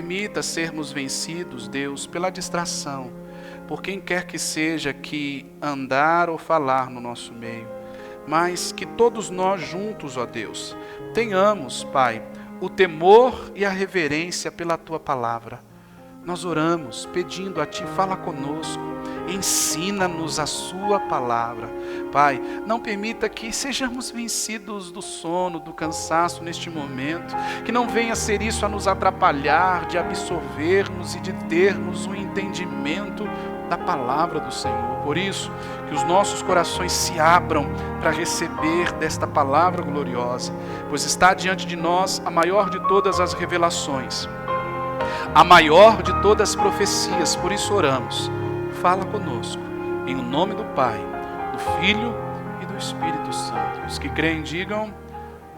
permita sermos vencidos, Deus, pela distração, por quem quer que seja que andar ou falar no nosso meio, mas que todos nós juntos, ó Deus, tenhamos, Pai, o temor e a reverência pela Tua palavra. Nós oramos pedindo a Ti, fala conosco, ensina-nos a Sua palavra. Pai, não permita que sejamos vencidos do sono, do cansaço neste momento, que não venha ser isso a nos atrapalhar de absorvermos e de termos um entendimento da palavra do Senhor. Por isso, que os nossos corações se abram para receber desta palavra gloriosa, pois está diante de nós a maior de todas as revelações, a maior de todas as profecias. Por isso oramos, fala conosco, em nome do Pai, do Filho e do Espírito Santo. Os que creem digam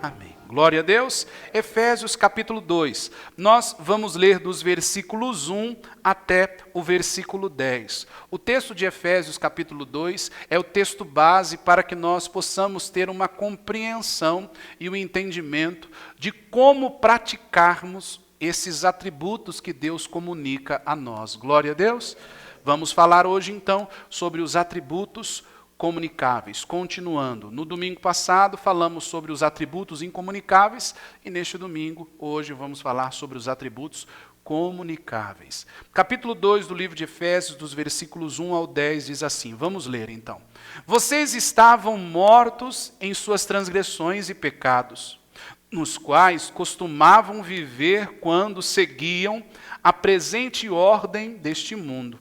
amém. Glória a Deus. Efésios capítulo 2. Nós vamos ler dos versículos 1 até o versículo 10. O texto de Efésios capítulo 2 é o texto base para que nós possamos ter uma compreensão e um entendimento de como praticarmos esses atributos que Deus comunica a nós. Glória a Deus. Vamos falar hoje então sobre os atributos comunicáveis. Continuando, no domingo passado falamos sobre os atributos incomunicáveis e neste domingo, hoje, vamos falar sobre os atributos comunicáveis. Capítulo 2 do livro de Efésios, dos versículos 1 ao 10, diz assim, vamos ler então. Vocês estavam mortos em suas transgressões e pecados, nos quais costumavam viver quando seguiam a presente ordem deste mundo.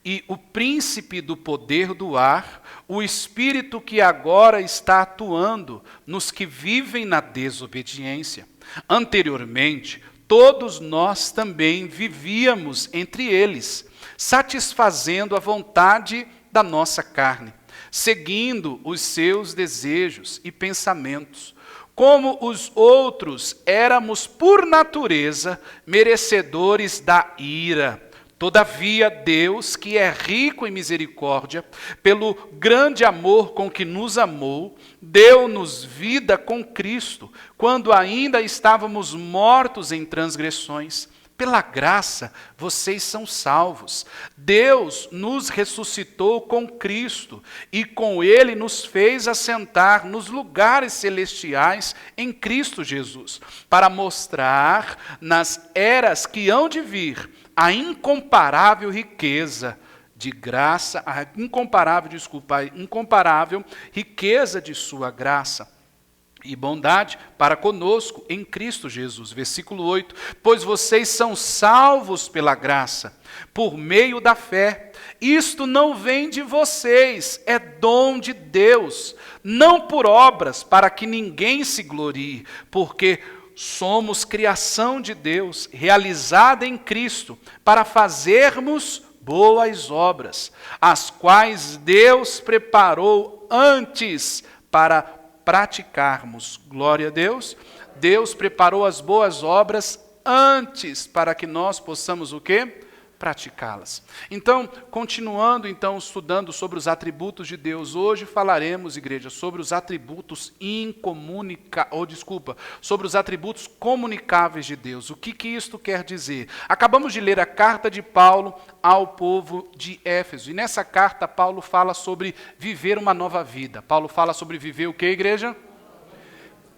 E o príncipe do poder do ar, o espírito que agora está atuando nos que vivem na desobediência. Anteriormente, todos nós também vivíamos entre eles, satisfazendo a vontade da nossa carne, seguindo os seus desejos e pensamentos. Como os outros, éramos por natureza merecedores da ira. Todavia, Deus, que é rico em misericórdia, pelo grande amor com que nos amou, deu-nos vida com Cristo, quando ainda estávamos mortos em transgressões. Pela graça, vocês são salvos. Deus nos ressuscitou com Cristo e com Ele nos fez assentar nos lugares celestiais em Cristo Jesus, para mostrar nas eras que hão de vir a incomparável riqueza de graça, a incomparável riqueza de sua graça e bondade para conosco em Cristo Jesus. Versículo 8. Pois vocês são salvos pela graça, por meio da fé. Isto não vem de vocês, é dom de Deus, não por obras, para que ninguém se glorie, porque somos criação de Deus, realizada em Cristo, para fazermos boas obras, as quais Deus preparou antes para praticarmos. Glória a Deus. Deus preparou as boas obras antes para que nós possamos o quê? Praticá-las. Então, continuando estudando sobre os atributos de Deus, hoje falaremos, igreja, sobre os atributos sobre os atributos comunicáveis de Deus. O que isto quer dizer? Acabamos de ler a carta de Paulo ao povo de Éfeso, e nessa carta Paulo fala sobre viver uma nova vida. Paulo fala sobre viver o que, igreja?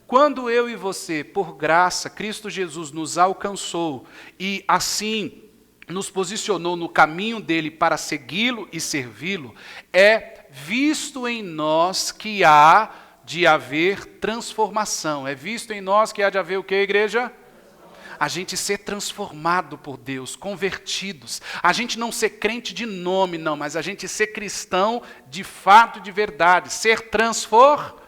Quando eu e você, por graça, Cristo Jesus nos alcançou e assim nos posicionou no caminho dele para segui-lo e servi-lo, é visto em nós que há de haver transformação. É visto em nós que há de haver o que, igreja? A gente ser transformado por Deus, convertidos. A gente não ser crente de nome, não, mas a gente ser cristão de fato, de verdade. Ser transformado.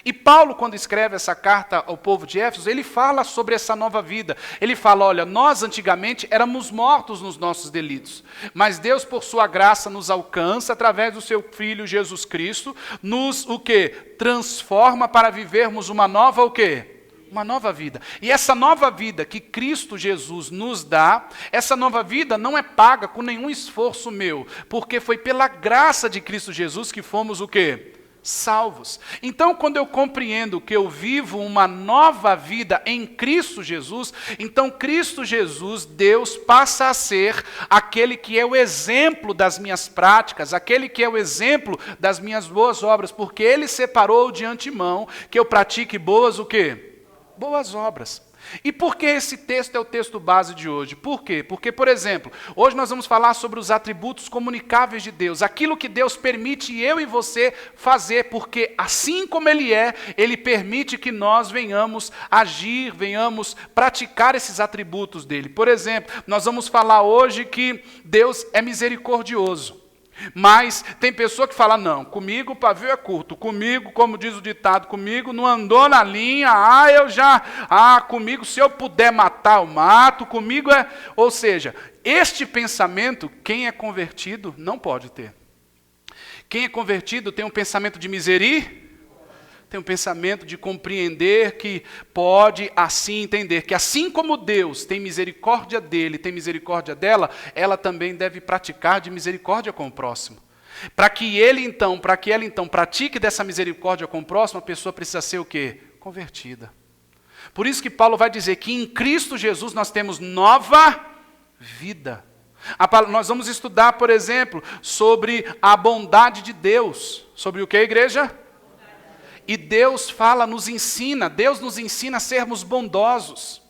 E Paulo, quando escreve essa carta ao povo de Éfeso, ele fala sobre essa nova vida. Ele fala, olha, nós antigamente éramos mortos nos nossos delitos, mas Deus, por sua graça, nos alcança através do seu Filho Jesus Cristo, nos o quê? Transforma para vivermos uma nova o quê? Uma nova vida. E essa nova vida que Cristo Jesus nos dá, essa nova vida não é paga com nenhum esforço meu, porque foi pela graça de Cristo Jesus que fomos o quê? salvos. Então, quando eu compreendo que eu vivo uma nova vida em Cristo Jesus, então Cristo Jesus, Deus, passa a ser aquele que é o exemplo das minhas práticas, aquele que é o exemplo das minhas boas obras, porque Ele separou de antemão que eu pratique boas o quê? Boas obras. E por que esse texto é o texto base de hoje? Por quê? Porque, por exemplo, hoje nós vamos falar sobre os atributos comunicáveis de Deus, aquilo que Deus permite eu e você fazer, porque assim como Ele é, Ele permite que nós venhamos agir, venhamos praticar esses atributos dEle. Por exemplo, nós vamos falar hoje que Deus é misericordioso. Mas tem pessoa que fala, não, comigo o pavio é curto, comigo, como diz o ditado, comigo não andou na linha, comigo se eu puder matar, eu mato, comigo é... Ou seja, este pensamento, quem é convertido não pode ter. Quem é convertido tem um pensamento de misericórdia, tem um pensamento de compreender que pode assim entender, que assim como Deus tem misericórdia dele, tem misericórdia dela, ela também deve praticar de misericórdia com o próximo. Para que ela então pratique dessa misericórdia com o próximo, a pessoa precisa ser o quê? Convertida. Por isso que Paulo vai dizer que em Cristo Jesus nós temos nova vida. Nós vamos estudar, por exemplo, sobre a bondade de Deus. Sobre o que, igreja? E Deus nos ensina a sermos bondosos.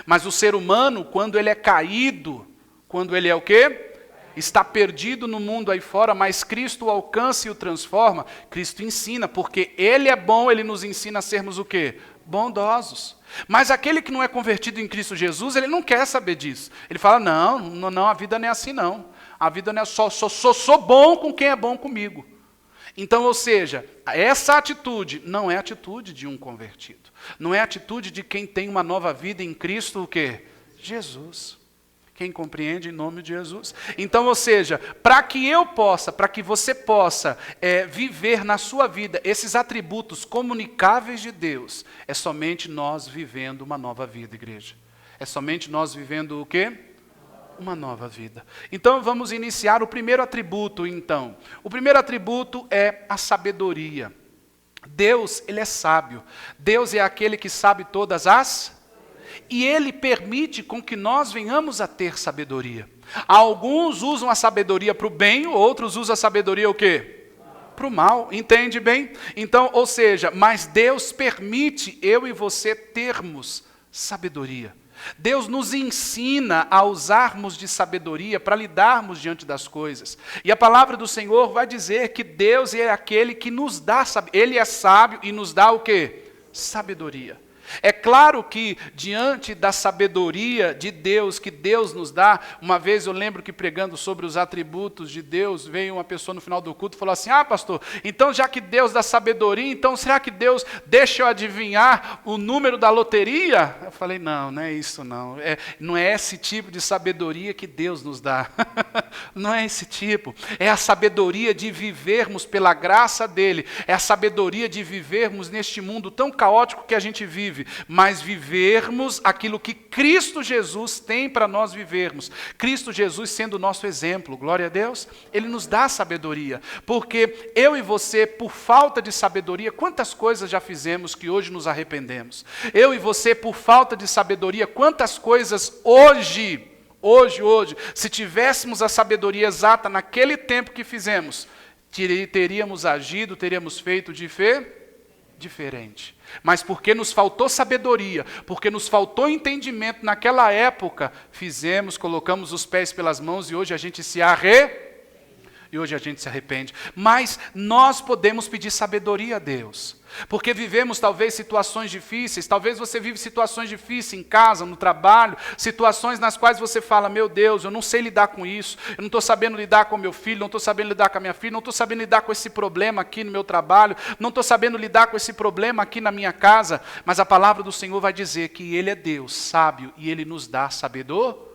Mas o ser humano, quando ele é caído, quando ele é o quê? Está perdido no mundo aí fora, mas Cristo o alcança e o transforma. Cristo ensina, porque Ele é bom, Ele nos ensina a sermos o quê? Bondosos. Mas aquele que não é convertido em Cristo Jesus, ele não quer saber disso. Ele fala, não, a vida não é assim não. A vida não é sou bom com quem é bom comigo. Então, ou seja, essa atitude não é atitude de um convertido. Não é atitude de quem tem uma nova vida em Cristo, o quê? Jesus. Quem compreende em nome de Jesus? Então, ou seja, para que você possa viver na sua vida esses atributos comunicáveis de Deus, é somente nós vivendo uma nova vida, igreja. É somente nós vivendo o quê? Uma nova vida. Então vamos iniciar o primeiro atributo, então. O primeiro atributo é a sabedoria. Deus, Ele é sábio. Deus é aquele que sabe todas as... E Ele permite com que nós venhamos a ter sabedoria. Alguns usam a sabedoria para o bem, outros usam a sabedoria o quê? Para o mal, entende bem? Então, ou seja, mas Deus permite eu e você termos sabedoria. Deus nos ensina a usarmos de sabedoria para lidarmos diante das coisas. E a palavra do Senhor vai dizer que Deus é aquele que nos dá, Ele é sábio e nos dá o quê? Sabedoria. É claro que diante da sabedoria de Deus, que Deus nos dá, uma vez eu lembro que pregando sobre os atributos de Deus, veio uma pessoa no final do culto e falou assim, pastor, então já que Deus dá sabedoria, então será que Deus deixa eu adivinhar o número da loteria? Eu falei, não é isso não, não é esse tipo de sabedoria que Deus nos dá, não é esse tipo, é a sabedoria de vivermos pela graça dEle, é a sabedoria de vivermos neste mundo tão caótico que a gente vive, mas vivermos aquilo que Cristo Jesus tem para nós vivermos. Cristo Jesus sendo o nosso exemplo, glória a Deus, Ele nos dá sabedoria, porque eu e você, por falta de sabedoria, quantas coisas já fizemos que hoje nos arrependemos? Eu e você, por falta de sabedoria, quantas coisas hoje, se tivéssemos a sabedoria exata naquele tempo que fizemos, teríamos agido, teríamos feito diferente. Mas porque nos faltou sabedoria, porque nos faltou entendimento naquela época, colocamos os pés pelas mãos e hoje a gente se arrepende. Mas nós podemos pedir sabedoria a Deus. Porque vivemos talvez situações difíceis, talvez você vive situações difíceis em casa, no trabalho, situações nas quais você fala, meu Deus, eu não sei lidar com isso, eu não estou sabendo lidar com meu filho, não estou sabendo lidar com a minha filha, não estou sabendo lidar com esse problema aqui no meu trabalho, não estou sabendo lidar com esse problema aqui na minha casa, mas a palavra do Senhor vai dizer que Ele é Deus, sábio, e Ele nos dá sabedoria.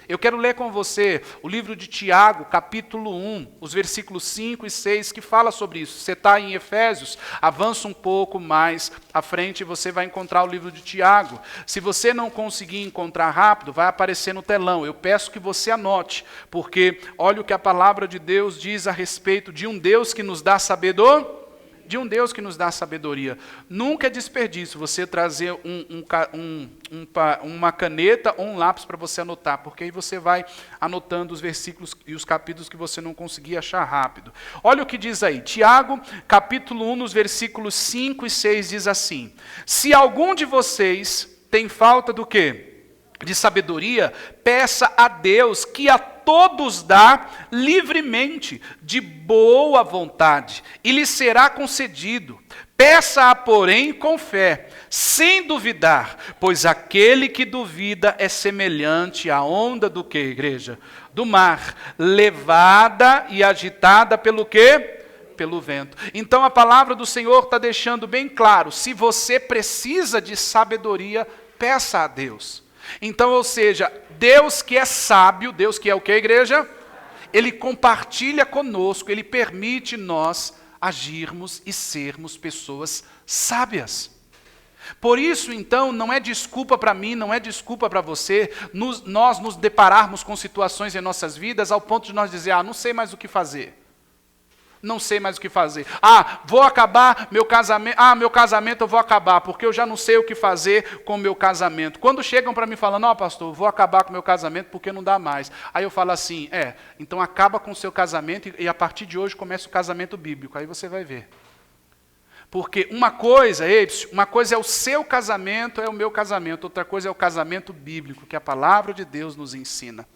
Eu quero ler com você o livro de Tiago, capítulo 1, os versículos 5 e 6, que fala sobre isso. Você está em Efésios, avança um pouco mais à frente e você vai encontrar o livro de Tiago. Se você não conseguir encontrar rápido, vai aparecer no telão. Eu peço que você anote, porque olha o que a palavra de Deus diz a respeito de um Deus que nos dá sabedoria. de um Deus que nos dá sabedoria. Nunca é desperdício você trazer uma caneta ou um lápis para você anotar, porque aí você vai anotando os versículos e os capítulos que você não conseguia achar rápido. Olha o que diz aí, Tiago, capítulo 1, nos versículos 5 e 6, diz assim: se algum de vocês tem falta do quê? De sabedoria, peça a Deus, que a todos dá livremente, de boa vontade, e lhe será concedido. Peça-a, porém, com fé, sem duvidar, pois aquele que duvida é semelhante à onda do que, igreja? Do mar, levada e agitada pelo quê? Pelo vento. Então a palavra do Senhor está deixando bem claro, se você precisa de sabedoria, peça a Deus. Então, ou seja, Deus que é sábio, Deus que é o que, igreja? Ele compartilha conosco, Ele permite nós agirmos e sermos pessoas sábias. Por isso, então, não é desculpa para mim, não é desculpa para você, nós nos depararmos com situações em nossas vidas ao ponto de nós dizer, não sei mais o que fazer. Não sei mais o que fazer. Vou acabar meu casamento. Meu casamento eu vou acabar, porque eu já não sei o que fazer com o meu casamento. Quando chegam para mim falando, pastor, vou acabar com o meu casamento porque não dá mais. Aí eu falo assim, então acaba com o seu casamento e a partir de hoje começa o casamento bíblico. Aí você vai ver. Porque uma coisa é o seu casamento, é o meu casamento. Outra coisa é o casamento bíblico, que a palavra de Deus nos ensina.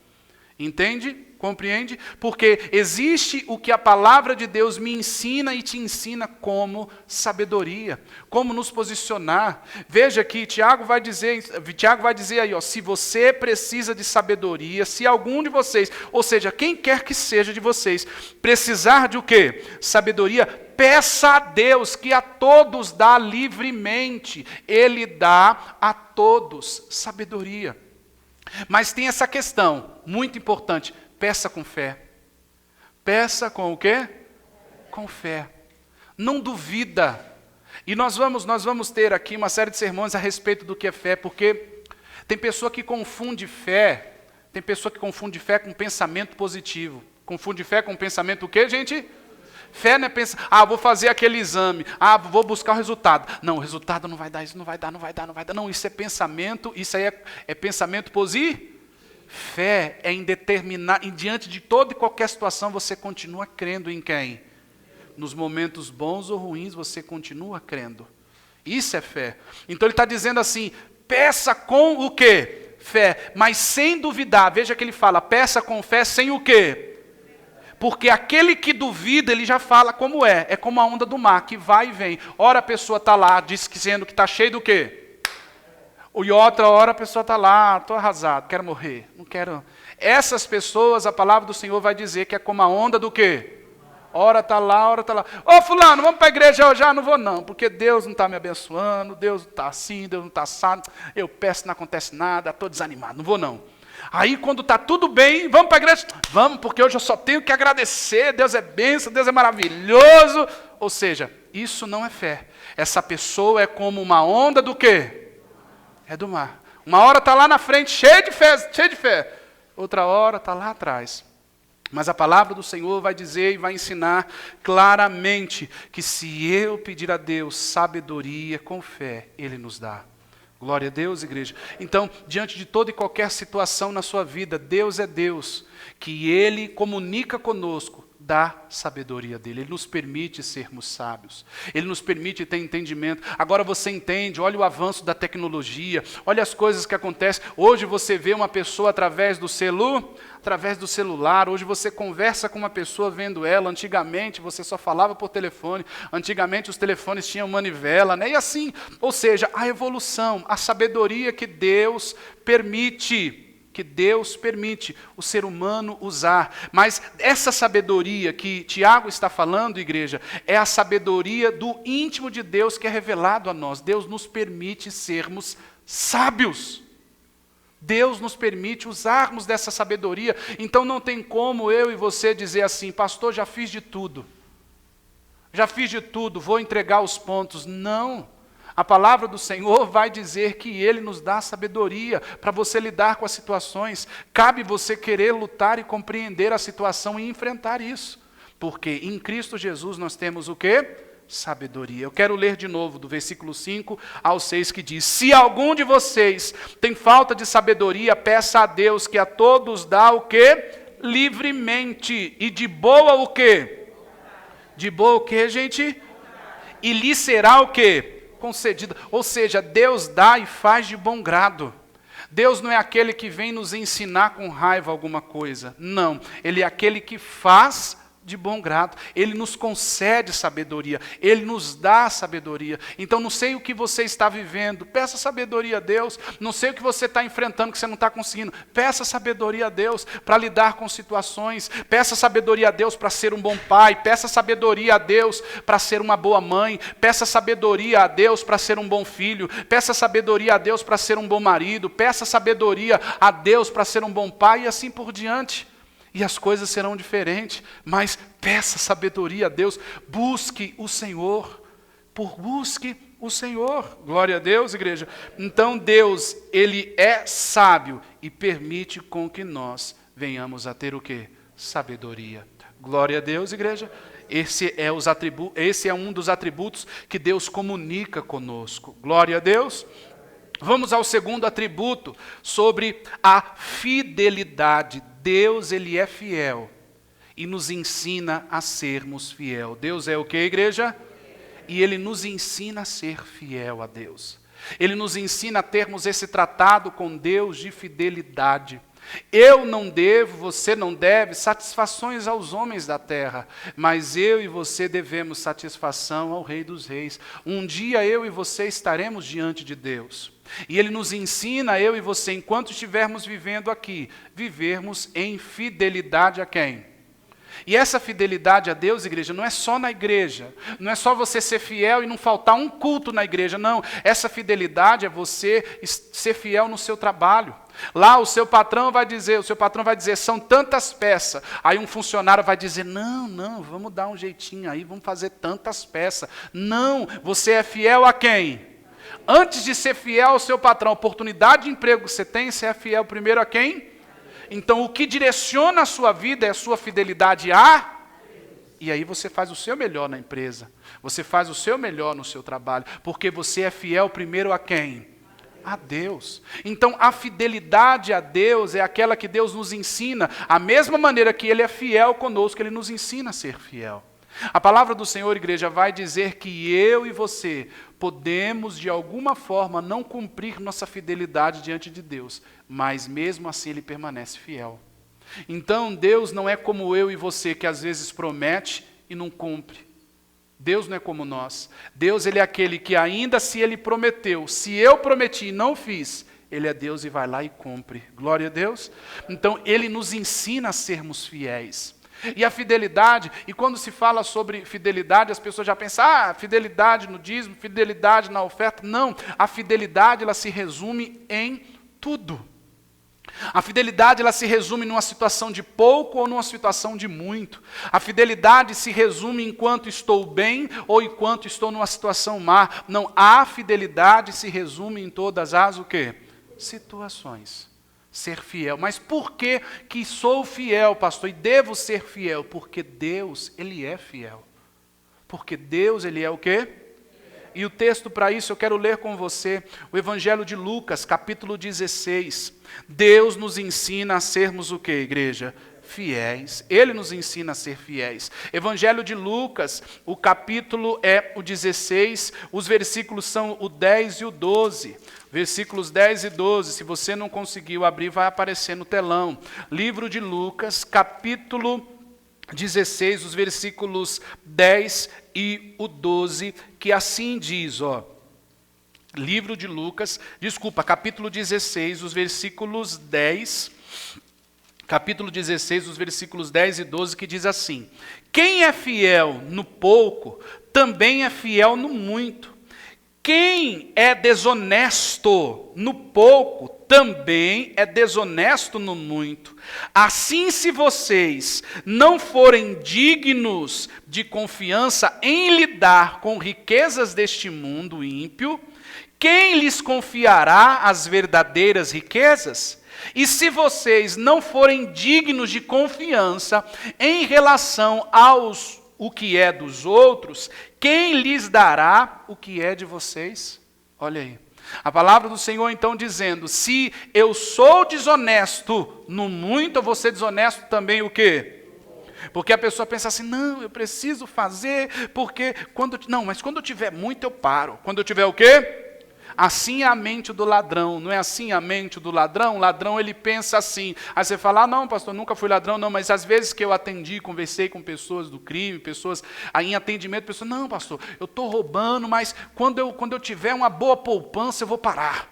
Entende? Compreende? Porque existe o que a palavra de Deus me ensina e te ensina como sabedoria, como nos posicionar. Veja que Tiago vai dizer aí, se você precisa de sabedoria, se algum de vocês, ou seja, quem quer que seja de vocês, precisar de o quê? Sabedoria, peça a Deus, que a todos dá livremente. Ele dá a todos sabedoria. Mas tem essa questão, muito importante, peça com fé. Peça com o quê? Com fé. Não duvida. E nós vamos ter aqui uma série de sermões a respeito do que é fé, porque tem pessoa que confunde fé, com pensamento positivo. Confunde fé com pensamento o quê, gente? Fé não é pensar, vou fazer aquele exame, vou buscar o resultado. Não, o resultado não vai dar, isso não vai dar. Não, isso é pensamento, isso aí é pensamento positivo. Fé é em determinar, diante de toda e qualquer situação, você continua crendo em quem? Nos momentos bons ou ruins, você continua crendo. Isso é fé. Então ele está dizendo assim, peça com o quê? Fé, mas sem duvidar. Veja que ele fala, peça com fé sem o quê? Porque aquele que duvida, ele já fala como é como a onda do mar, que vai e vem. Ora a pessoa está lá, dizendo que está cheio do quê? E outra hora a pessoa está lá, estou arrasado, quero morrer, não quero. Essas pessoas, a palavra do Senhor vai dizer que é como a onda do quê? Ora está lá, ora está lá. Fulano, vamos para a igreja hoje? Não vou não, porque Deus não está me abençoando, Deus não está assim, Deus não está assado, eu peço, não acontece nada, estou desanimado, não vou não. Aí quando está tudo bem, vamos para a igreja? Vamos, porque hoje eu só tenho que agradecer, Deus é bênção, Deus é maravilhoso. Ou seja, isso não é fé. Essa pessoa é como uma onda do quê? É do mar. Uma hora está lá na frente, cheio de fé. Outra hora está lá atrás. Mas a palavra do Senhor vai dizer e vai ensinar claramente que se eu pedir a Deus sabedoria com fé, Ele nos dá. Glória a Deus, igreja. Então, diante de toda e qualquer situação na sua vida, Deus é Deus, que Ele comunica conosco da sabedoria dele. Ele nos permite sermos sábios. Ele nos permite ter entendimento. Agora você entende, olha o avanço da tecnologia, olha as coisas que acontecem. Hoje você vê uma pessoa através do celular, hoje você conversa com uma pessoa vendo ela. Antigamente você só falava por telefone, antigamente os telefones tinham manivela, né? E assim, ou seja, a evolução, a sabedoria que Deus permite o ser humano usar. Mas essa sabedoria que Tiago está falando, igreja, é a sabedoria do íntimo de Deus que é revelado a nós. Deus nos permite sermos sábios. Deus nos permite usarmos dessa sabedoria. Então não tem como eu e você dizer assim, pastor, já fiz de tudo, vou entregar os pontos. Não. A palavra do Senhor vai dizer que Ele nos dá sabedoria para você lidar com as situações. Cabe você querer lutar e compreender a situação e enfrentar isso. Porque em Cristo Jesus nós temos o quê? Sabedoria. Eu quero ler de novo do versículo 5 ao 6 que diz: se algum de vocês tem falta de sabedoria, peça a Deus que a todos dá o quê? Livremente. E de boa o quê? De boa o quê, gente? E lhe será o quê? Concedido. Ou seja, Deus dá e faz de bom grado. Deus não é aquele que vem nos ensinar com raiva alguma coisa. Não. Ele é aquele que faz de bom grado. Ele nos concede sabedoria. Ele nos dá sabedoria. Então, não sei o que você está vivendo. Peça sabedoria a Deus. Não sei o que você está enfrentando que você não está conseguindo. Peça sabedoria a Deus para lidar com situações. Peça sabedoria a Deus para ser um bom pai. Peça sabedoria a Deus para ser uma boa mãe. Peça sabedoria a Deus para ser um bom filho. Peça sabedoria a Deus para ser um bom marido. Peça sabedoria a Deus para ser um bom pai e assim por diante. E as coisas serão diferentes, mas peça sabedoria a Deus, busque o Senhor, busque o Senhor. Glória a Deus, igreja. Então Deus, Ele é sábio e permite com que nós venhamos a ter o quê? Sabedoria. Glória a Deus, igreja. Esse é um dos atributos que Deus comunica conosco. Glória a Deus. Vamos ao segundo atributo, sobre a fidelidade. Deus, Ele é fiel e nos ensina a sermos fiel. Deus é o que, igreja? E Ele nos ensina a ser fiel a Deus. Ele nos ensina a termos esse tratado com Deus de fidelidade. Eu não devo, você não deve satisfações aos homens da terra, mas eu e você devemos satisfação ao Rei dos Reis. Um dia eu e você estaremos diante de Deus. E Ele nos ensina, eu e você, enquanto estivermos vivendo aqui, vivermos em fidelidade a quem? E essa fidelidade a Deus, igreja, não é só na igreja. Não é só você ser fiel e não faltar um culto na igreja, não. Essa fidelidade é você ser fiel no seu trabalho. Lá o seu patrão vai dizer, são tantas peças. Aí um funcionário vai dizer, não, vamos dar um jeitinho aí, vamos fazer tantas peças. Não, você é fiel a quem? Antes de ser fiel ao seu patrão, a oportunidade de emprego que você tem, você é fiel primeiro a quem? Então, o que direciona a sua vida é a sua fidelidade a... E aí você faz o seu melhor na empresa. Você faz o seu melhor no seu trabalho. Porque você é fiel primeiro a quem? A Deus. Então, a fidelidade a Deus é aquela que Deus nos ensina. A mesma maneira que Ele é fiel conosco, Ele nos ensina a ser fiel. A palavra do Senhor, igreja, vai dizer que eu e você podemos, de alguma forma, não cumprir nossa fidelidade diante de Deus, mas mesmo assim Ele permanece fiel. Então, Deus não é como eu e você, que às vezes promete e não cumpre. Deus não é como nós. Deus, Ele é aquele que ainda se Ele prometeu, se eu prometi e não fiz, Ele é Deus e vai lá e cumpre. Glória a Deus. Então, Ele nos ensina a sermos fiéis. E a fidelidade, e quando se fala sobre fidelidade, as pessoas já pensam, fidelidade no dízimo, fidelidade na oferta. Não, a fidelidade ela se resume em tudo. A fidelidade ela se resume numa situação de pouco ou numa situação de muito. A fidelidade se resume enquanto estou bem ou enquanto estou numa situação má. Não, a fidelidade se resume em todas as o quê? Situações. Ser fiel. Mas por que sou fiel, pastor? E devo ser fiel? Porque Deus, Ele é fiel. Porque Deus, Ele é o quê? E o texto para isso eu quero ler com você, o Evangelho de Lucas, capítulo 16. Deus nos ensina a sermos o quê, igreja? Fiéis. Ele nos ensina a ser fiéis. Evangelho de Lucas, o capítulo é o 16, os versículos são o 10 e o 12. Versículos 10 e 12, se você não conseguiu abrir, vai aparecer no telão. Livro de Lucas, capítulo 16, os versículos 10 e o 12, que assim diz, Livro de Lucas, capítulo 16, os versículos 10, capítulo 16, os versículos 10 e 12, que diz assim: quem é fiel no pouco, também é fiel no muito. Quem é desonesto no pouco, também é desonesto no muito. Assim, se vocês não forem dignos de confiança em lidar com riquezas deste mundo ímpio, quem lhes confiará as verdadeiras riquezas? E se vocês não forem dignos de confiança em relação aos o que é dos outros, quem lhes dará o que é de vocês? Olha aí. A palavra do Senhor então dizendo, se eu sou desonesto no muito, eu vou ser desonesto também o quê? Porque a pessoa pensa assim, não, eu preciso fazer, porque mas quando eu tiver muito eu paro. Quando eu tiver o quê? Assim é a mente do ladrão, não é assim a mente do ladrão? O ladrão ele pensa assim. Aí você fala, não pastor, nunca fui ladrão, não, mas às vezes que eu atendi, conversei com pessoas do crime, pessoas aí em atendimento, pessoas, não pastor, eu estou roubando, mas quando eu tiver uma boa poupança eu vou parar.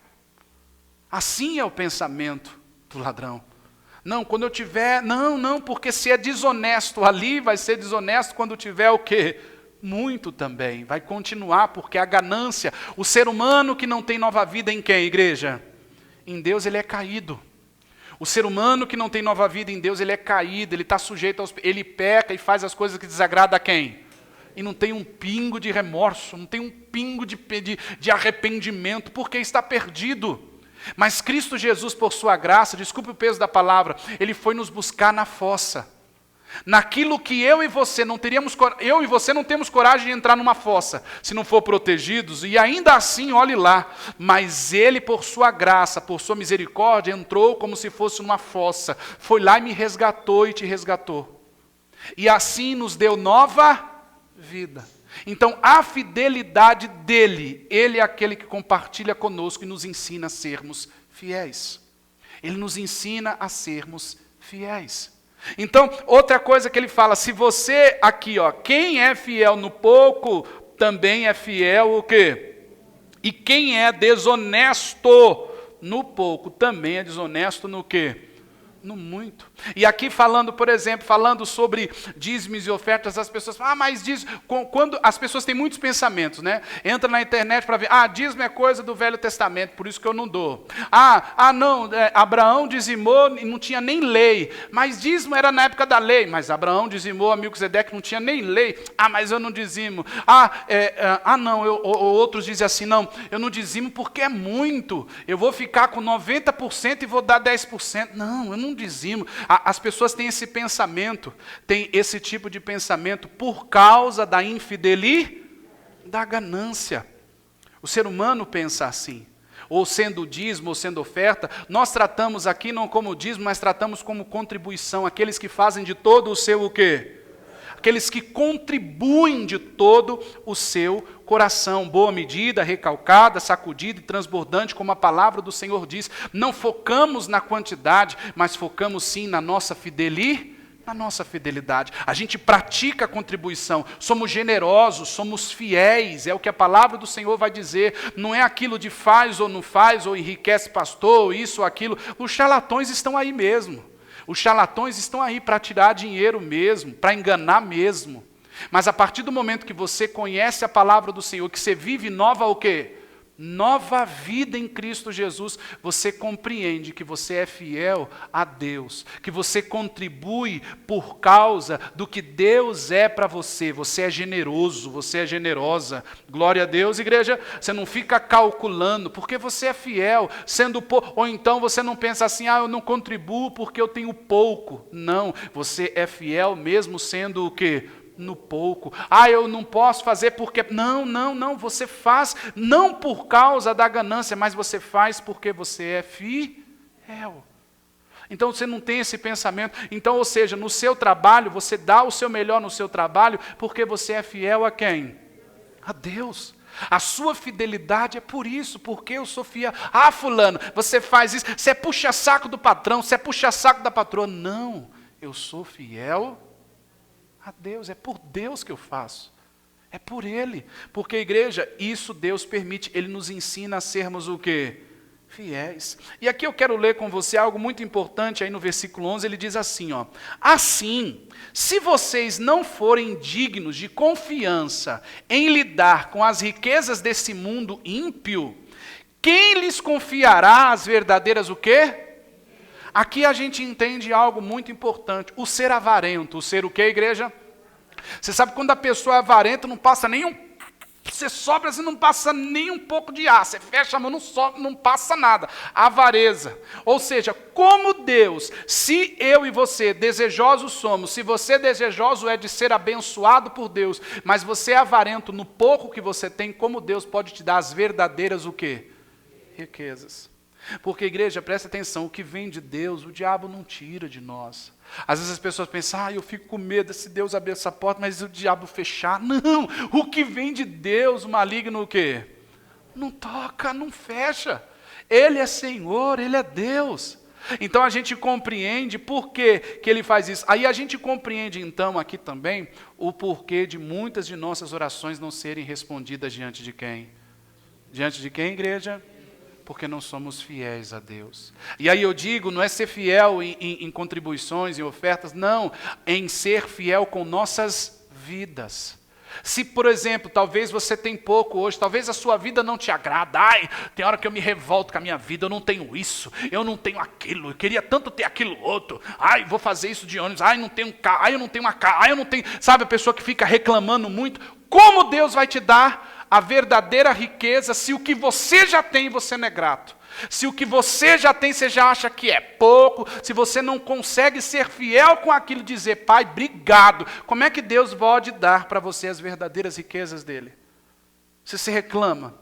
Assim é o pensamento do ladrão. Não, quando eu tiver, não, porque se é desonesto ali, vai ser desonesto quando tiver o quê? Muito também, vai continuar, porque a ganância, o ser humano que não tem nova vida em quem, igreja? Em Deus ele é caído. O ser humano que não tem nova vida em Deus, ele é caído, ele está sujeito ele peca e faz as coisas que desagradam a quem? E não tem um pingo de remorso, não tem um pingo de arrependimento, porque está perdido. Mas Cristo Jesus, por sua graça, desculpe o peso da palavra, ele foi nos buscar na fossa. Naquilo que eu e você não temos coragem de entrar numa fossa, se não for protegidos, e ainda assim, olhe lá, mas ele por sua graça, por sua misericórdia, entrou como se fosse numa fossa, foi lá e me resgatou e te resgatou, e assim nos deu nova vida. Então a fidelidade dele, ele é aquele que compartilha conosco e nos ensina a sermos fiéis, ele nos ensina a sermos fiéis. Então, outra coisa que ele fala, se você aqui, quem é fiel no pouco, também é fiel o quê? E quem é desonesto no pouco, também é desonesto no quê? No muito. E aqui falando, por exemplo, falando sobre dízimos e ofertas, as pessoas falam, mas quando as pessoas têm muitos pensamentos, né? Entra na internet para ver, dízimo é coisa do Velho Testamento, por isso que eu não dou. Não, Abraão dizimou e não tinha nem lei, mas dízimo era na época da lei, mas Abraão dizimou a Melquisedeque, não tinha nem lei, mas eu não dizimo. Outros dizem assim, não, eu não dizimo porque é muito, eu vou ficar com 90% e vou dar 10%. Não, eu não dizimo. As pessoas têm esse pensamento, têm esse tipo de pensamento por causa da infidelidade, da ganância. O ser humano pensa assim, ou sendo dízimo, ou sendo oferta, nós tratamos aqui não como dízimo, mas tratamos como contribuição, aqueles que fazem de todo o seu o quê? Aqueles que contribuem de todo o seu coração, boa medida, recalcada, sacudida e transbordante, como a palavra do Senhor diz. Não focamos na quantidade, mas focamos sim na nossa fidelidade. A gente pratica a contribuição, somos generosos, somos fiéis, é o que a palavra do Senhor vai dizer. Não é aquilo de faz ou não faz, ou enriquece pastor, ou isso ou aquilo. Os charlatões estão aí mesmo. Os charlatões estão aí para tirar dinheiro mesmo, para enganar mesmo. Mas a partir do momento que você conhece a palavra do Senhor, que você vive nova o quê? Nova vida em Cristo Jesus, você compreende que você é fiel a Deus, que você contribui por causa do que Deus é para você. Você é generoso, você é generosa. Glória a Deus, igreja. Você não fica calculando, porque você é fiel, sendo pouco. Ou então você não pensa assim, eu não contribuo porque eu tenho pouco. Não, você é fiel mesmo sendo o quê? No pouco. Eu não posso fazer porque... Não, você faz não por causa da ganância, mas você faz porque você é fiel. Então você não tem esse pensamento. Então, ou seja, no seu trabalho, você dá o seu melhor no seu trabalho, porque você é fiel a quem? A Deus. A sua fidelidade é por isso, porque eu sou fiel. Fulano, você faz isso, você é puxa-saco do patrão, você é puxa-saco da patroa. Não, eu sou fiel a Deus, é por Deus que eu faço, é por Ele, porque igreja, isso Deus permite, Ele nos ensina a sermos o quê? Fiéis. E aqui eu quero ler com você algo muito importante, aí no versículo 11 ele diz assim, assim, se vocês não forem dignos de confiança em lidar com as riquezas desse mundo ímpio, quem lhes confiará as verdadeiras o quê? Aqui a gente entende algo muito importante, o ser avarento, o ser o quê, igreja? Você sabe quando a pessoa é avarenta, não passa nem um você sopra, você não passa nem um pouco de ar, você fecha a mão, não sopra, não passa nada. Avareza. Ou seja, como Deus, se eu e você desejosos somos, se você desejoso é de ser abençoado por Deus, mas você é avarento no pouco que você tem, como Deus pode te dar as verdadeiras o quê? Riquezas. Porque, igreja, presta atenção, o que vem de Deus, o diabo não tira de nós. Às vezes as pessoas pensam, eu fico com medo se Deus abrir essa porta, mas o diabo fechar. Não, o que vem de Deus, o maligno o quê? Não toca, não fecha. Ele é Senhor, Ele é Deus. Então a gente compreende por que Ele faz isso. Aí a gente compreende então aqui também o porquê de muitas de nossas orações não serem respondidas diante de quem? Diante de quem, igreja? Porque não somos fiéis a Deus. E aí eu digo, não é ser fiel em contribuições, em ofertas, não, em ser fiel com nossas vidas. Se, por exemplo, talvez você tem pouco hoje, talvez a sua vida não te agrada, tem hora que eu me revolto com a minha vida, eu não tenho isso, eu não tenho aquilo, eu queria tanto ter aquilo outro, vou fazer isso de ônibus, não tenho um carro, eu não tenho uma casa, eu não tenho, sabe a pessoa que fica reclamando muito, como Deus vai te dar a verdadeira riqueza se o que você já tem você não é grato? Se o que você já tem você já acha que é pouco, se você não consegue ser fiel com aquilo, dizer, Pai, obrigado, como é que Deus pode dar para você as verdadeiras riquezas dele? Se você reclama,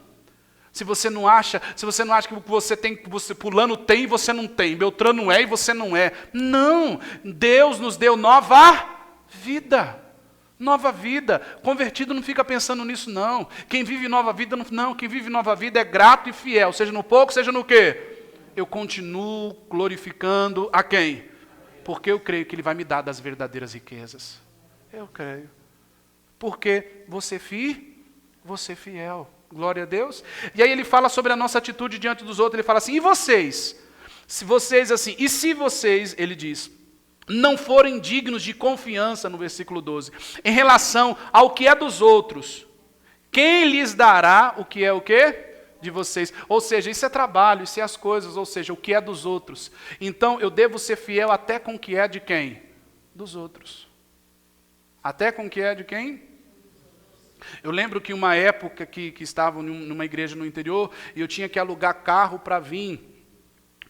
se você não acha que o que você tem, que você fulano tem e você não tem, Beltrano é e você não é. Não, Deus nos deu nova vida. Nova vida. Convertido não fica pensando nisso, não. Quem vive nova vida, não. Quem vive nova vida é grato e fiel. Seja no pouco, seja no quê? Eu continuo glorificando a quem? Porque eu creio que Ele vai me dar das verdadeiras riquezas. Eu creio. Porque você fiel. Glória a Deus. E aí Ele fala sobre a nossa atitude diante dos outros. Ele fala assim, e vocês? Se vocês assim, e se vocês, Ele diz, não forem dignos de confiança, no versículo 12, em relação ao que é dos outros, quem lhes dará o que é o quê? De vocês. Ou seja, isso é trabalho, isso é as coisas, ou seja, o que é dos outros. Então, eu devo ser fiel até com o que é de quem? Dos outros. Até com o que é de quem? Eu lembro que uma época que estava numa igreja no interior, e eu tinha que alugar carro para vir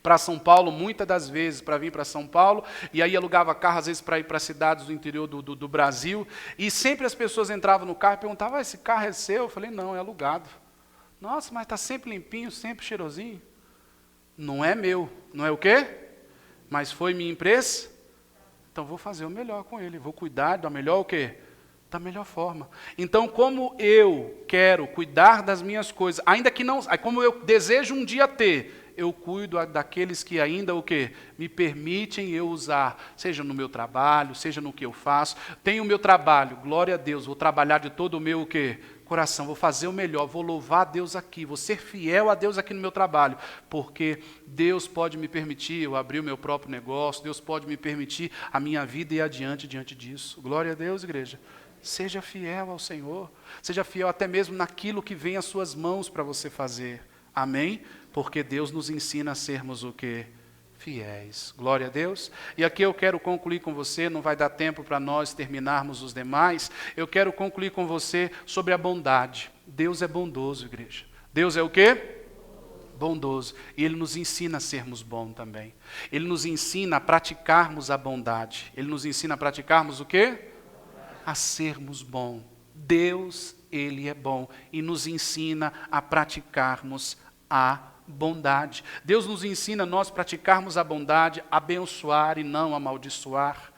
para São Paulo, muitas das vezes, para vir para São Paulo, e aí alugava carro, às vezes, para ir para cidades do interior do Brasil, e sempre as pessoas entravam no carro e perguntavam, esse carro é seu? Eu falei, não, é alugado. Nossa, mas está sempre limpinho, sempre cheirosinho. Não é meu, não é o quê? Mas foi minha empresa, então vou fazer o melhor com ele, vou cuidar da melhor o quê? Da melhor forma. Então, como eu quero cuidar das minhas coisas, ainda que não, como eu desejo um dia ter, eu cuido daqueles que ainda o quê? Me permitem eu usar, seja no meu trabalho, seja no que eu faço. Tenho o meu trabalho, glória a Deus, vou trabalhar de todo o meu o quê? Coração, vou fazer o melhor, vou louvar a Deus aqui, vou ser fiel a Deus aqui no meu trabalho, porque Deus pode me permitir eu abrir o meu próprio negócio, Deus pode me permitir a minha vida ir adiante diante disso. Glória a Deus, igreja. Seja fiel ao Senhor, seja fiel até mesmo naquilo que vem às suas mãos para você fazer. Amém? Porque Deus nos ensina a sermos o quê? Fiéis. Glória a Deus. E aqui eu quero concluir com você, não vai dar tempo para nós terminarmos os demais, eu quero concluir com você sobre a bondade. Deus é bondoso, igreja. Deus é o quê? Bondoso. E Ele nos ensina a sermos bons também. Ele nos ensina a praticarmos a bondade. Ele nos ensina a praticarmos o quê? A sermos bons. Deus, Ele é bom e nos ensina a praticarmos a bondade. Deus nos ensina a nós praticarmos a bondade, abençoar e não amaldiçoar.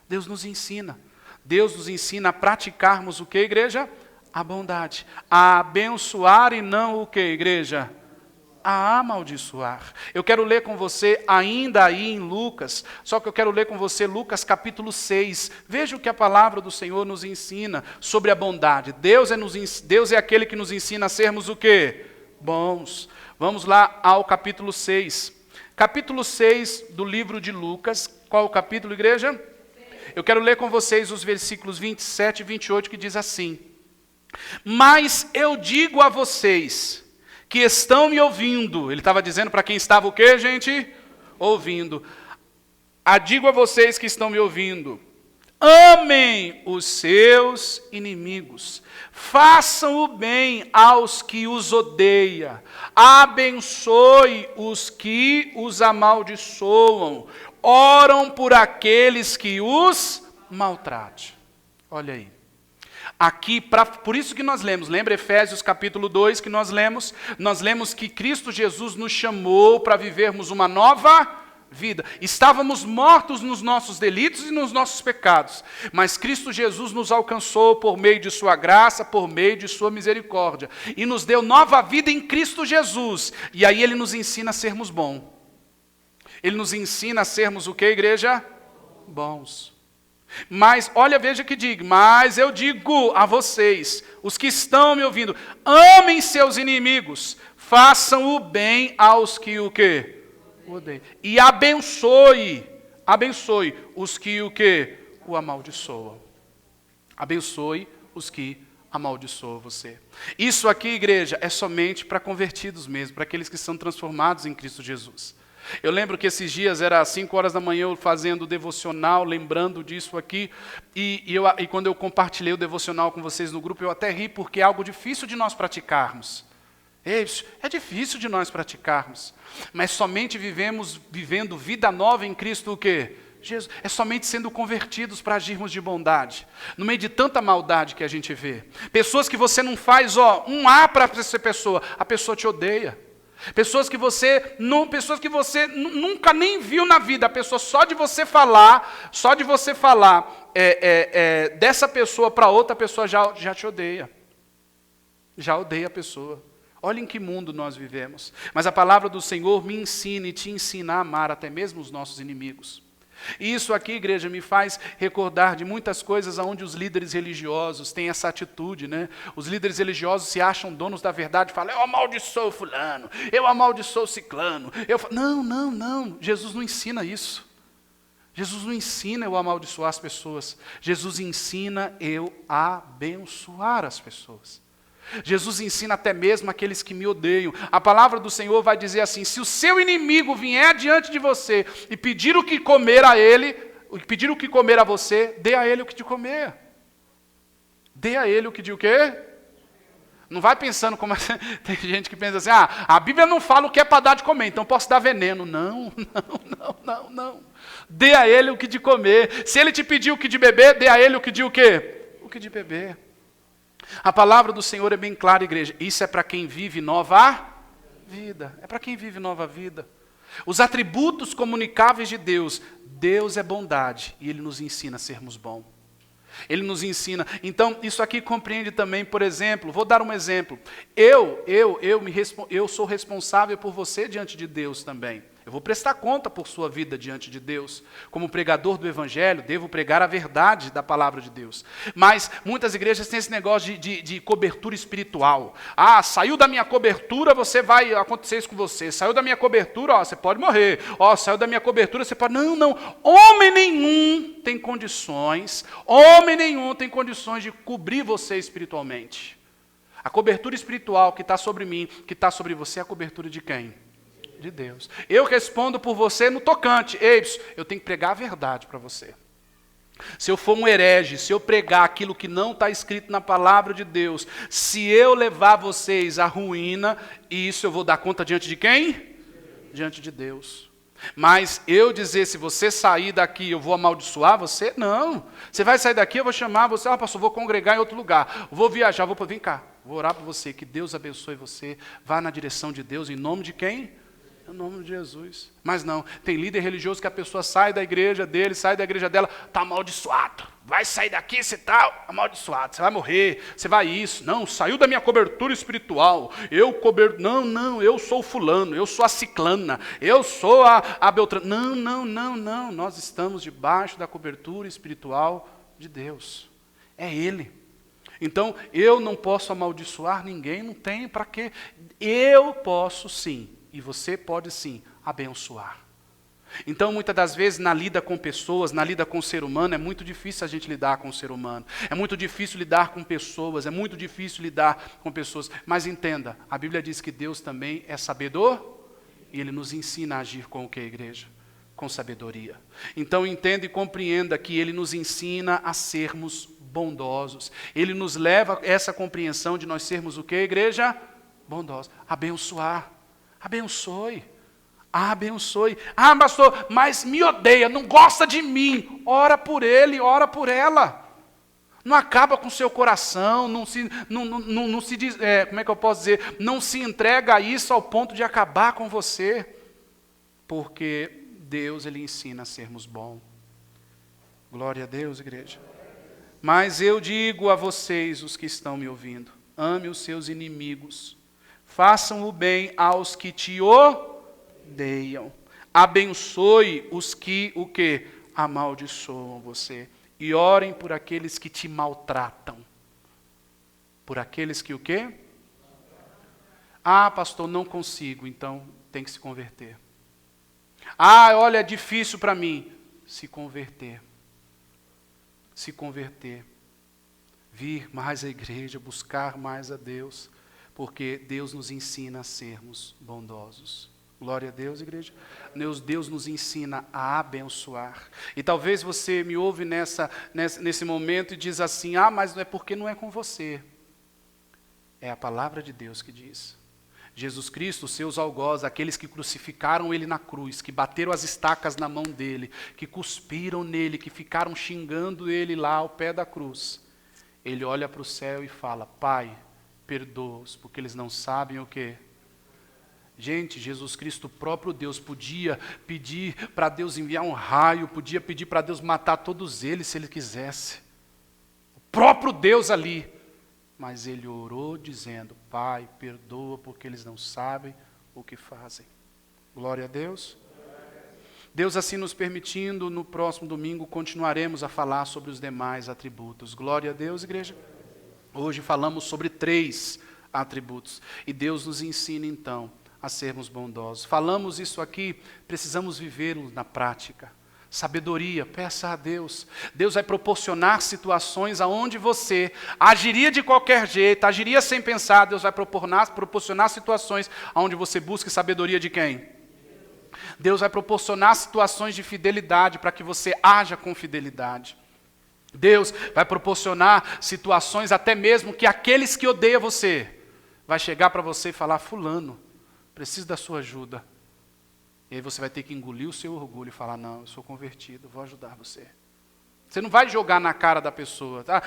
Deus nos ensina. Deus nos ensina a praticarmos o que, igreja? A bondade. A abençoar e não o que, igreja? A amaldiçoar. Eu quero ler com você ainda aí em Lucas, só que eu quero ler com você Lucas capítulo 6. Veja o que a palavra do Senhor nos ensina sobre a bondade. Deus é aquele que nos ensina a sermos o quê? Bons. Vamos lá ao capítulo 6. Capítulo 6 do livro de Lucas. Qual o capítulo, igreja? Eu quero ler com vocês os versículos 27 e 28 que diz assim: mas eu digo a vocês que estão me ouvindo. Ele estava dizendo para quem estava o quê, gente? Ouvindo. Digo a vocês que estão me ouvindo. Amem os seus inimigos, façam o bem aos que os odeiam, abençoe os que os amaldiçoam, oram por aqueles que os maltratam. Olha aí. Aqui, por isso que nós lemos, lembra Efésios capítulo 2 que nós lemos que Cristo Jesus nos chamou para vivermos uma nova vida. Estávamos mortos nos nossos delitos e nos nossos pecados, mas Cristo Jesus nos alcançou por meio de sua graça, por meio de sua misericórdia, e nos deu nova vida em Cristo Jesus, e aí Ele nos ensina a sermos bons. Ele nos ensina a sermos o que, igreja? Bons. Mas, olha, veja que digo, mas eu digo a vocês, os que estão me ouvindo, amem seus inimigos, façam o bem aos que o quê? Odeiam. E abençoe os que o quê? O amaldiçoam. Abençoe os que amaldiçoam você. Isso aqui, igreja, é somente para convertidos mesmo, para aqueles que são transformados em Cristo Jesus. Eu lembro que esses dias, era 5 horas da manhã, eu fazendo o devocional, lembrando disso aqui, e quando eu compartilhei o devocional com vocês no grupo, eu até ri, porque é algo difícil de nós praticarmos. É difícil de nós praticarmos, mas somente vivendo vida nova em Cristo o quê? Jesus. É somente sendo convertidos para agirmos de bondade, no meio de tanta maldade que a gente vê. Pessoas que você não faz um A para essa pessoa, a pessoa te odeia. Pessoas que você nunca nem viu na vida, a pessoa só de você falar dessa pessoa para outra, pessoa já te odeia. Já odeia a pessoa. Olha em que mundo nós vivemos. Mas a palavra do Senhor me ensina e te ensina a amar até mesmo os nossos inimigos. E isso aqui, igreja, me faz recordar de muitas coisas onde os líderes religiosos têm essa atitude, né? Os líderes religiosos se acham donos da verdade e falam, eu amaldiçoo fulano, eu amaldiçoo ciclano. Não, Jesus não ensina isso. Jesus não ensina eu amaldiçoar as pessoas. Jesus ensina eu abençoar as pessoas. Jesus ensina até mesmo aqueles que me odeiam. A palavra do Senhor vai dizer assim, se o seu inimigo vier diante de você e pedir o que comer a ele, pedir o que comer a você, dê a ele o que de comer. Dê a ele o que de o quê? Não vai pensando como tem gente que pensa assim, a Bíblia não fala o que é para dar de comer, então posso dar veneno. Não. Dê a ele o que de comer. Se ele te pedir o que de beber, dê a ele o que de o quê? O que de beber. A palavra do Senhor é bem clara, igreja. Isso é para quem vive nova vida. É para quem vive nova vida. Os atributos comunicáveis de Deus. Deus é bondade e Ele nos ensina a sermos bons. Ele nos ensina. Então, isso aqui compreende também, por exemplo, vou dar um exemplo. Eu sou responsável por você diante de Deus também. Eu vou prestar conta por sua vida diante de Deus. Como pregador do Evangelho, devo pregar a verdade da palavra de Deus. Mas muitas igrejas têm esse negócio de cobertura espiritual. Saiu da minha cobertura, vai acontecer isso com você. Saiu da minha cobertura, você pode morrer. Saiu da minha cobertura, você pode... Não. Homem nenhum tem condições de cobrir você espiritualmente. A cobertura espiritual que está sobre mim, que está sobre você, é a cobertura de quem? De Deus. Eu respondo por você no tocante. Eu tenho que pregar a verdade para você. Se eu for um herege, se eu pregar aquilo que não está escrito na palavra de Deus, se eu levar vocês à ruína, isso eu vou dar conta diante de quem? Diante de Deus. Mas eu dizer, se você sair daqui, eu vou amaldiçoar você? Não. Você vai sair daqui, eu vou chamar você, pastor, vou congregar em outro lugar, vou viajar, vem cá, vou orar por você, que Deus abençoe você, vá na direção de Deus, em nome de quem? Em nome de Jesus. Mas não, tem líder religioso que a pessoa sai da igreja dele, sai da igreja dela, está amaldiçoado. Vai sair daqui, você está amaldiçoado, você vai morrer, você vai isso. Não, saiu da minha cobertura espiritual. Não, eu sou o fulano, eu sou a ciclana, eu sou a Beltrana. Não. Nós estamos debaixo da cobertura espiritual de Deus. É Ele. Então, eu não posso amaldiçoar ninguém, não tenho para quê. Eu posso sim. E você pode sim abençoar. Então, muitas das vezes, na lida com pessoas, na lida com o ser humano, é muito difícil a gente lidar com o ser humano. É muito difícil lidar com pessoas, Mas entenda, a Bíblia diz que Deus também é sabedor e Ele nos ensina a agir com o que, igreja? com sabedoria. Então entenda e compreenda que Ele nos ensina a sermos bondosos. Ele nos leva a essa compreensão de nós sermos o que, igreja? Bondosos. Abençoar. Abençoe. Abençoe. Ah, pastor, mas me odeia, não gosta de mim. Ora por ele, ora por ela. Não acaba com o seu coração, não se diz, como é que eu posso dizer? Não se entrega a isso ao ponto de acabar com você. Porque Deus, Ele ensina a sermos bons. Glória a Deus, igreja. Mas eu digo a vocês, os que estão me ouvindo, ame os seus inimigos, façam o bem aos que te odeiam, abençoe os que, o quê? Amaldiçoam você. E orem por aqueles que te maltratam. Por aqueles que o quê? Ah, pastor, não consigo, então tem que se converter. Ah, olha, é difícil para mim. Se converter. Se converter. Vir mais à igreja, buscar mais a Deus. Porque Deus nos ensina a sermos bondosos. Glória a Deus, igreja. Deus nos ensina a abençoar. E talvez você me ouve nesse momento e diz assim, ah, mas não é porque não é com você. É a palavra de Deus que diz. Jesus Cristo, seus algozes, aqueles que crucificaram Ele na cruz, que bateram as estacas na mão dEle, que cuspiram nele, que ficaram xingando Ele lá ao pé da cruz. Ele olha para o céu e fala, Pai, perdoa-os, porque eles não sabem o quê? Gente, Jesus Cristo, o próprio Deus, podia pedir para Deus enviar um raio, podia pedir para Deus matar todos eles se Ele quisesse. O próprio Deus ali. Mas Ele orou dizendo, Pai, perdoa porque eles não sabem o que fazem. Glória a Deus. Deus assim nos permitindo, no próximo domingo continuaremos a falar sobre os demais atributos. Glória a Deus, igreja. Hoje falamos sobre 3 atributos. E Deus nos ensina então a sermos bondosos. Falamos isso aqui, precisamos vivê-lo na prática. Sabedoria, peça a Deus. Deus vai proporcionar situações aonde você agiria de qualquer jeito, agiria sem pensar. Deus vai proporcionar situações aonde você busque sabedoria de quem? Deus vai proporcionar situações de fidelidade para que você haja com fidelidade. Deus vai proporcionar situações até mesmo que aqueles que odeiam você vai chegar para você e falar, fulano, preciso da sua ajuda. E aí você vai ter que engolir o seu orgulho e falar, não, eu sou convertido, vou ajudar você. Você não vai jogar na cara da pessoa, tá?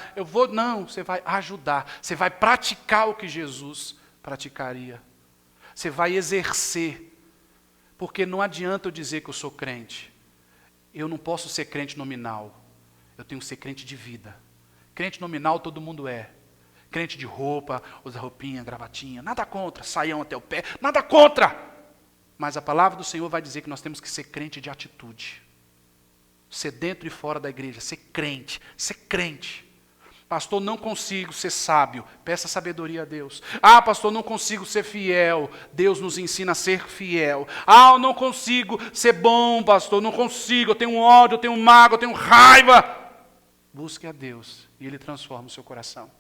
Não, você vai ajudar. Você vai praticar o que Jesus praticaria. Você vai exercer. Porque não adianta eu dizer que eu sou crente. Eu não posso ser crente nominal. Eu tenho que ser crente de vida. Crente nominal todo mundo é. Crente de roupa, usa roupinha, gravatinha, nada contra, saião até o pé, nada contra. Mas a palavra do Senhor vai dizer que nós temos que ser crente de atitude. Ser dentro e fora da igreja, ser crente, ser crente. Pastor, não consigo ser sábio, peça sabedoria a Deus. Ah, pastor, não consigo ser fiel, Deus nos ensina a ser fiel. Ah, eu não consigo ser bom, pastor, não consigo, eu tenho ódio, eu tenho mágoa, eu tenho raiva. Busque a Deus e Ele transforma o seu coração.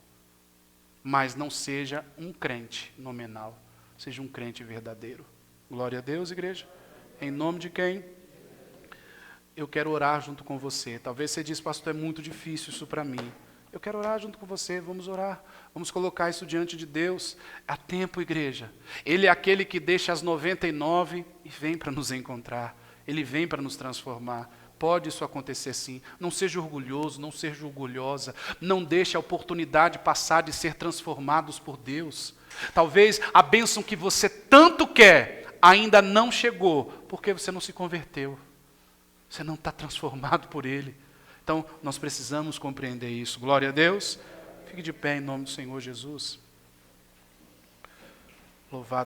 Mas não seja um crente nominal, seja um crente verdadeiro. Glória a Deus, igreja. Em nome de quem? Eu quero orar junto com você. Talvez você diz, pastor, é muito difícil isso para mim. Eu quero orar junto com você, vamos orar. Vamos colocar isso diante de Deus. Há tempo, igreja. Ele é aquele que deixa as 99 e vem para nos encontrar. Ele vem para nos transformar. Pode isso acontecer sim. Não seja orgulhoso, não seja orgulhosa. Não deixe a oportunidade passar de ser transformados por Deus. Talvez a bênção que você tanto quer ainda não chegou, porque você não se converteu. Você não está transformado por Ele. Então, nós precisamos compreender isso. Glória a Deus. Fique de pé em nome do Senhor Jesus. Louvado.